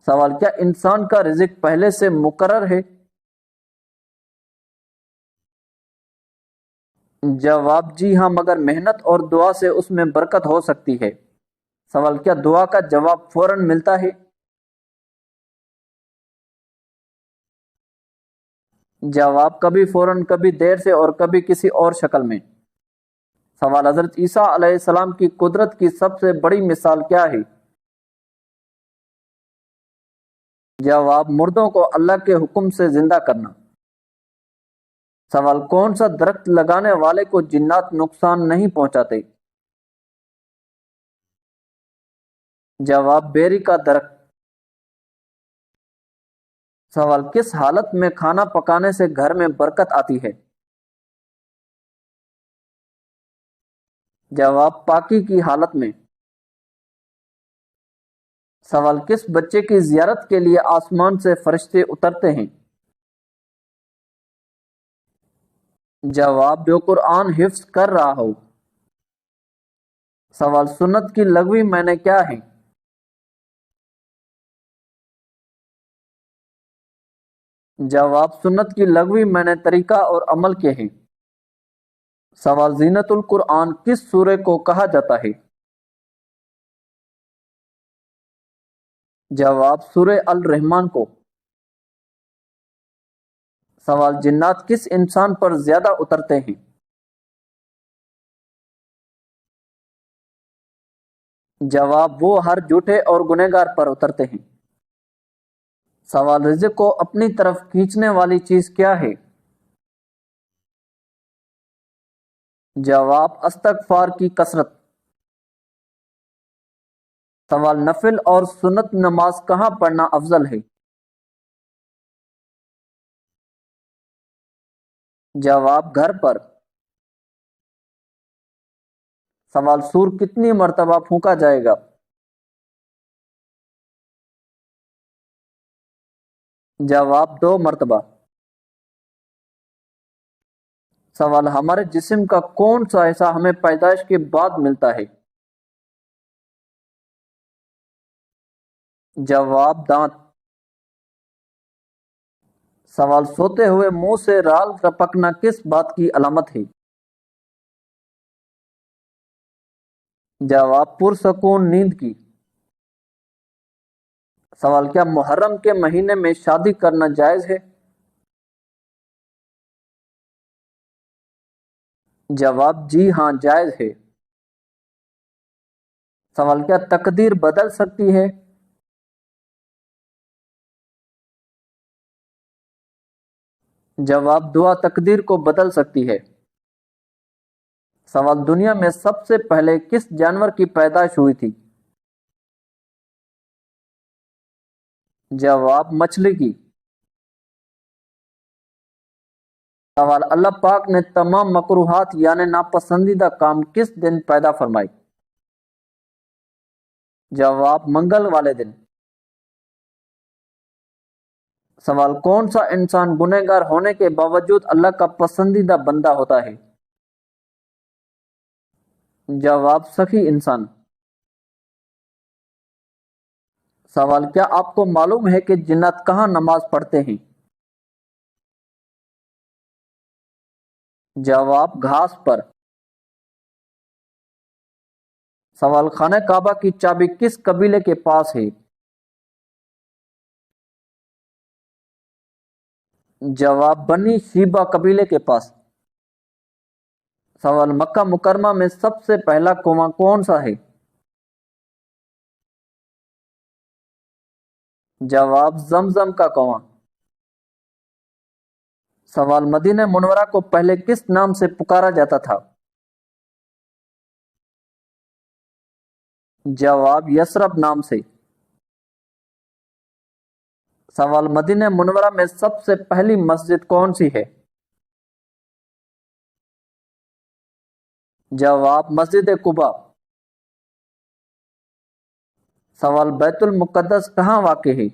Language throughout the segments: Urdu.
سوال: کیا انسان کا رزق پہلے سے مقرر ہے؟ جواب: جی ہاں، مگر محنت اور دعا سے اس میں برکت ہو سکتی ہے۔ سوال: کیا دعا کا جواب فوراً ملتا ہے؟ جواب: کبھی فوراً، کبھی دیر سے اور کبھی کسی اور شکل میں۔ سوال: حضرت عیسیٰ علیہ السلام کی قدرت کی سب سے بڑی مثال کیا ہے؟ جواب: مردوں کو اللہ کے حکم سے زندہ کرنا۔ سوال: کون سا درخت لگانے والے کو جنات نقصان نہیں پہنچاتے؟ جواب: بیری کا درخت۔ سوال: کس حالت میں کھانا پکانے سے گھر میں برکت آتی ہے؟ جواب: پاکی کی حالت میں۔ سوال: کس بچے کی زیارت کے لیے آسمان سے فرشتے اترتے ہیں؟ جواب: جو قرآن حفظ کر رہا ہو۔ سوال: سنت کی لغوی معنی کیا ہے؟ جواب: سنت کی لغوی معنی طریقہ اور عمل کے ہیں۔ سوال: زینت القرآن کس سورہ کو کہا جاتا ہے؟ جواب: سورہ الرحمن کو۔ سوال: جنات کس انسان پر زیادہ اترتے ہیں؟ جواب: وہ ہر جھوٹے اور گنہگار پر اترتے ہیں۔ سوال: رزق کو اپنی طرف کھینچنے والی چیز کیا ہے؟ جواب: استغفار کی کثرت۔ سوال: نفل اور سنت نماز کہاں پڑھنا افضل ہے؟ جواب: گھر پر۔ سوال: سور کتنی مرتبہ پھونکا جائے گا؟ جواب: 2 مرتبہ۔ سوال: ہمارے جسم کا کون سا حصہ ہمیں پیدائش کے بعد ملتا ہے؟ جواب: دانت۔ سوال: سوتے ہوئے منہ سے رال ٹپکنا کس بات کی علامت ہے؟ جواب: پرسکون نیند کی۔ سوال: کیا محرم کے مہینے میں شادی کرنا جائز ہے؟ جواب: جی ہاں، جائز ہے۔ سوال: کیا تقدیر بدل سکتی ہے؟ جواب: دعا تقدیر کو بدل سکتی ہے۔ سوال: دنیا میں سب سے پہلے کس جانور کی پیدائش ہوئی تھی؟ جواب: مچھلی کی۔ سوال: اللہ پاک نے تمام مکروہات یعنی ناپسندیدہ کام کس دن پیدا فرمائے؟ جواب: منگل والے دن۔ سوال: کون سا انسان گنہگار ہونے کے باوجود اللہ کا پسندیدہ بندہ ہوتا ہے؟ جواب: سخی انسان۔ سوال: کیا آپ کو معلوم ہے کہ جنات کہاں نماز پڑھتے ہیں؟ جواب: گھاس پر۔ سوال: خانہ کعبہ کی چابی کس قبیلے کے پاس ہے؟ جواب: بنی شیبہ قبیلے کے پاس۔ سوال: مکہ مکرمہ میں سب سے پہلا کنواں کون سا ہے؟ جواب: زمزم کا کنواں۔ سوال: مدینہ منورہ کو پہلے کس نام سے پکارا جاتا تھا؟ جواب: یثرب نام سے۔ سوال: مدینہ منورہ میں سب سے پہلی مسجد کون سی ہے؟ جواب: مسجد قباء۔ سوال: بیت المقدس کہاں واقع ہے؟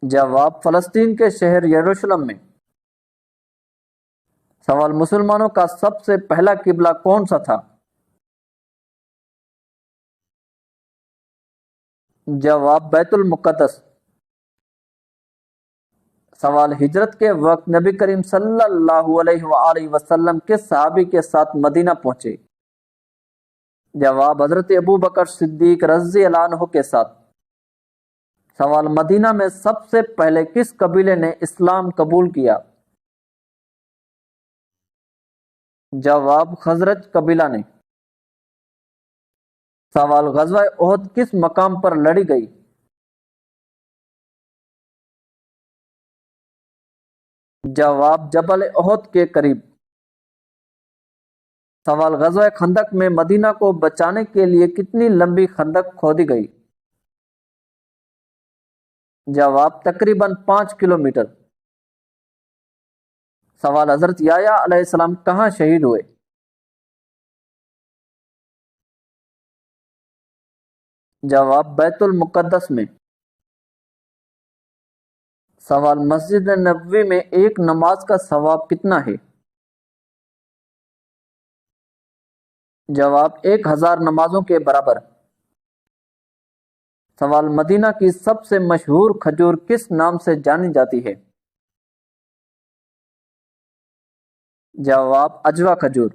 جواب: فلسطین کے شہر یروشلم میں۔ سوال: مسلمانوں کا سب سے پہلا قبلہ کون سا تھا؟ جواب بیت المقدس۔ سوال ہجرت کے وقت نبی کریم صلی اللہ علیہ وآلہ وسلم کس صحابی کے ساتھ مدینہ پہنچے؟ جواب حضرت ابو بکر صدیق رضی اللہ عنہ کے ساتھ۔ سوال مدینہ میں سب سے پہلے کس قبیلے نے اسلام قبول کیا؟ جواب خزرج قبیلہ نے۔ سوال غزوہ احد کس مقام پر لڑی گئی؟ جواب جبل احد کے قریب۔ سوال غزوہ خندق میں مدینہ کو بچانے کے لیے کتنی لمبی خندق کھودی گئی؟ جواب تقریباً 5 کلومیٹر۔ سوال حضرت یحییٰ علیہ السلام کہاں شہید ہوئے؟ جواب بیت المقدس میں۔ سوال مسجد نبوی میں ایک نماز کا ثواب کتنا ہے؟ جواب 1000 نمازوں کے برابر۔ سوال مدینہ کی سب سے مشہور کھجور کس نام سے جانی جاتی ہے؟ جواب عجوہ کھجور۔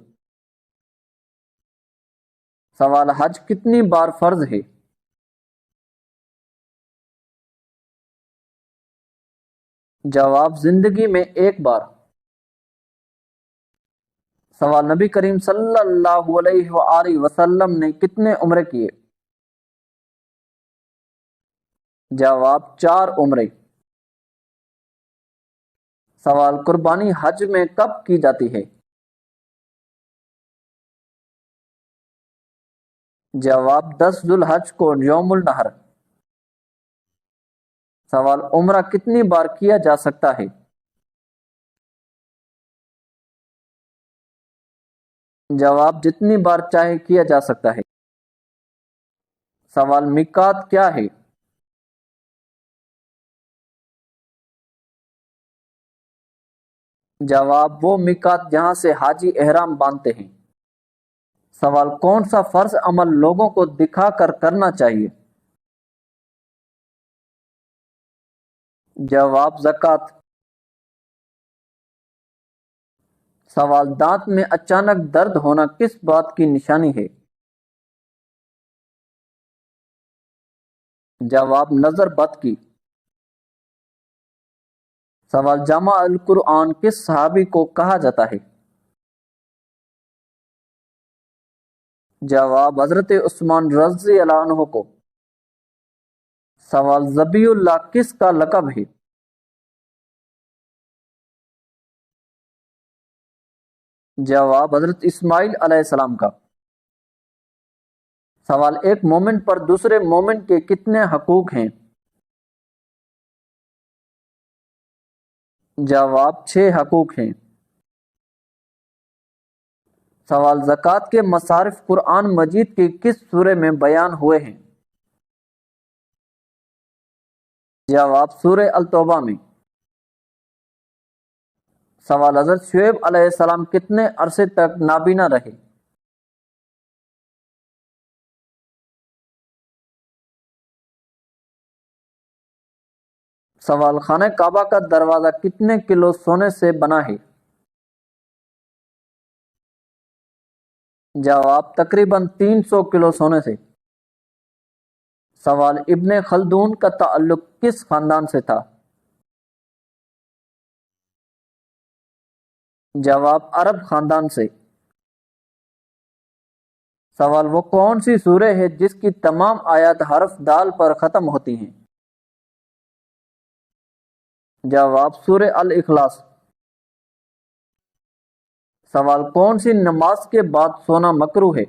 سوال حج کتنی بار فرض ہے؟ جواب زندگی میں ایک بار۔ سوال نبی کریم صلی اللہ علیہ وآلہ وسلم نے کتنے عمرے کیے؟ جواب 4 عمرے۔ سوال قربانی حج میں کب کی جاتی ہے؟ جواب 10 ذوالحج کو یوم النحر۔ سوال عمرہ کتنی بار کیا جا سکتا ہے؟ جواب جتنی بار چاہے کیا جا سکتا ہے۔ سوال میقات کیا ہے؟ جواب وہ میقات جہاں سے حاجی احرام باندھتے ہیں۔ سوال کون سا فرض عمل لوگوں کو دکھا کر کرنا چاہیے؟ جواب زکوٰۃ۔ سوال دانت میں اچانک درد ہونا کس بات کی نشانی ہے؟ جواب نظر بد کی۔ سوال جامع القرآن کس صحابی کو کہا جاتا ہے؟ جواب حضرت عثمان رضی اللہ عنہ کو۔ سوال ذبیح اللہ کس کا لقب ہے؟ جواب حضرت اسماعیل علیہ السلام کا۔ سوال ایک مومن پر دوسرے مومن کے کتنے حقوق ہیں؟ جواب 6 حقوق ہیں۔ سوال زکوٰۃ کے مصارف قرآن مجید کی کس سورہ میں بیان ہوئے ہیں؟ جواب سورہ التوبہ میں۔ سوال حضرت شعیب علیہ السلام کتنے عرصے تک نابینا رہے؟ سوال خانہ کعبہ کا دروازہ کتنے کلو سونے سے بنا ہے؟ جواب تقریباً 300 کلو سونے سے۔ سوال ابن خلدون کا تعلق کس خاندان سے تھا؟ جواب عرب خاندان سے۔ سوال وہ کون سی سورہ ہے جس کی تمام آیات حرف دال پر ختم ہوتی ہیں؟ جواب سورہ الاخلاص۔ سوال کون سی نماز کے بعد سونا مکروہ ہے؟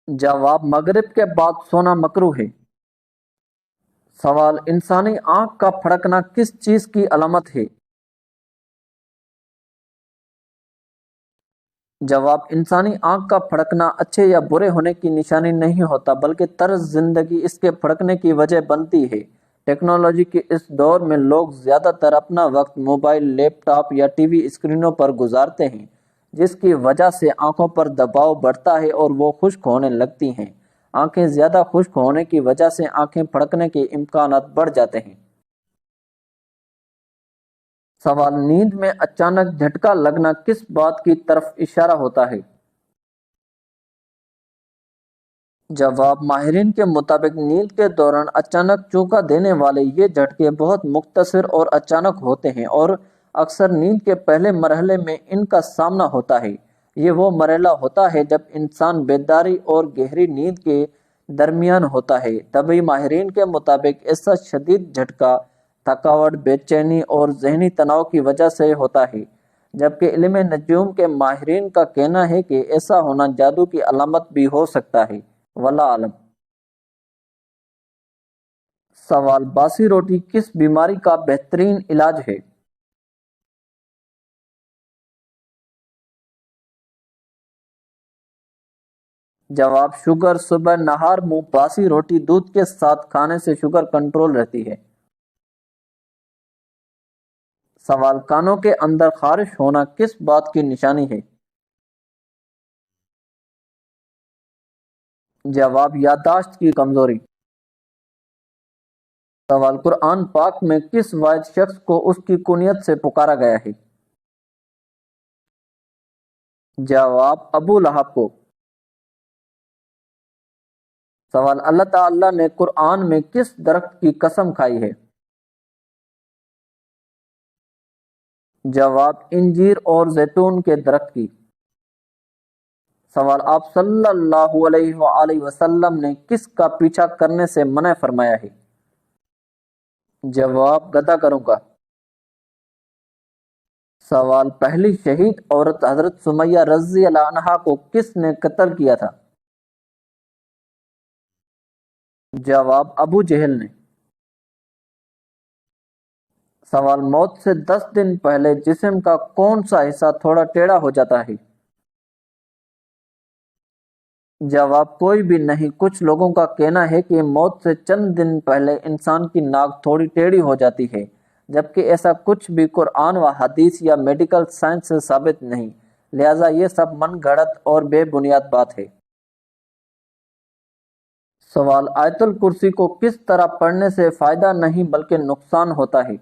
جواب مغرب کے بعد سونا مکروہ ہے۔ سوال انسانی آنکھ کا پھڑکنا کس چیز کی علامت ہے؟ جواب انسانی آنکھ کا پھڑکنا اچھے یا برے ہونے کی نشانی نہیں ہوتا بلکہ طرز زندگی اس کے پھڑکنے کی وجہ بنتی ہے۔ ٹیکنالوجی کے اس دور میں لوگ زیادہ تر اپنا وقت موبائل، لیپ ٹاپ یا ٹی وی اسکرینوں پر گزارتے ہیں جس کی وجہ سے آنکھوں پر دباؤ بڑھتا ہے اور وہ خشک ہونے لگتی ہیں۔ آنکھیں زیادہ خشک ہونے کی وجہ سے آنکھیں پھڑکنے کے امکانات بڑھ جاتے ہیں۔ سوال، نیند میں اچانک جھٹکا لگنا کس بات کی طرف اشارہ ہوتا ہے؟ جواب، ماہرین کے مطابق نیند کے دوران اچانک چونکا دینے والے یہ جھٹکے بہت مختصر اور اچانک ہوتے ہیں اور اکثر نیند کے پہلے مرحلے میں ان کا سامنا ہوتا ہے۔ یہ وہ مرحلہ ہوتا ہے جب انسان بیداری اور گہری نیند کے درمیان ہوتا ہے۔ طبی ماہرین کے مطابق ایسا شدید جھٹکا تھکاوٹ، بے چینی اور ذہنی تناؤ کی وجہ سے ہوتا ہے، جبکہ علم نجوم کے ماہرین کا کہنا ہے کہ ایسا ہونا جادو کی علامت بھی ہو سکتا ہے۔ واللہ عالم۔ سوال، باسی روٹی کس بیماری کا بہترین علاج ہے؟ جواب، شوگر۔ صبح نہار منہ باسی روٹی دودھ کے ساتھ کھانے سے شوگر کنٹرول رہتی ہے۔ سوال، کانوں کے اندر خارش ہونا کس بات کی نشانی ہے؟ جواب، یادداشت کی کمزوری۔ سوال، قرآن پاک میں کس واحد شخص کو اس کی کنیت سے پکارا گیا ہے؟ جواب، ابو لہب کو۔ سوال، اللہ تعالیٰ نے قرآن میں کس درخت کی قسم کھائی ہے؟ جواب، انجیر اور زیتون کے درخت کی۔ سوال، آپ صلی اللہ علیہ وآلہ وسلم نے کس کا پیچھا کرنے سے منع فرمایا ہے؟ جواب، گدھا کروں کا۔ سوال، پہلی شہید عورت حضرت سمیہ رضی اللہ عنہا کو کس نے قتل کیا تھا؟ جواب، ابو جہل نے۔ سوال، موت سے 10 دن پہلے جسم کا کون سا حصہ تھوڑا ٹیڑھا ہو جاتا ہے؟ جواب، کوئی بھی نہیں۔ کچھ لوگوں کا کہنا ہے کہ موت سے چند دن پہلے انسان کی ناک تھوڑی ٹیڑھی ہو جاتی ہے، جبکہ ایسا کچھ بھی قرآن و حدیث یا میڈیکل سائنس سے ثابت نہیں، لہٰذا یہ سب من گھڑت اور بے بنیاد بات ہے۔ سوال، آیت الکرسی کو کس طرح پڑھنے سے فائدہ نہیں بلکہ نقصان ہوتا ہے؟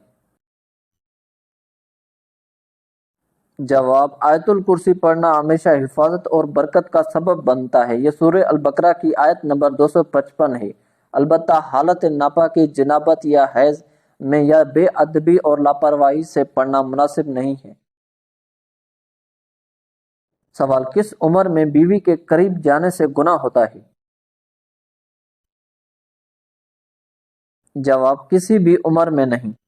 جواب، آیت الکرسی پڑھنا ہمیشہ حفاظت اور برکت کا سبب بنتا ہے۔ یہ سورہ البقرہ کی آیت نمبر 255 ہے۔ البتہ حالت ناپاکی، جنابت یا حیض میں یا بے ادبی اور لاپرواہی سے پڑھنا مناسب نہیں ہے۔ سوال، کس عمر میں بیوی کے قریب جانے سے گناہ ہوتا ہے؟ جواب، کسی بھی عمر میں نہیں۔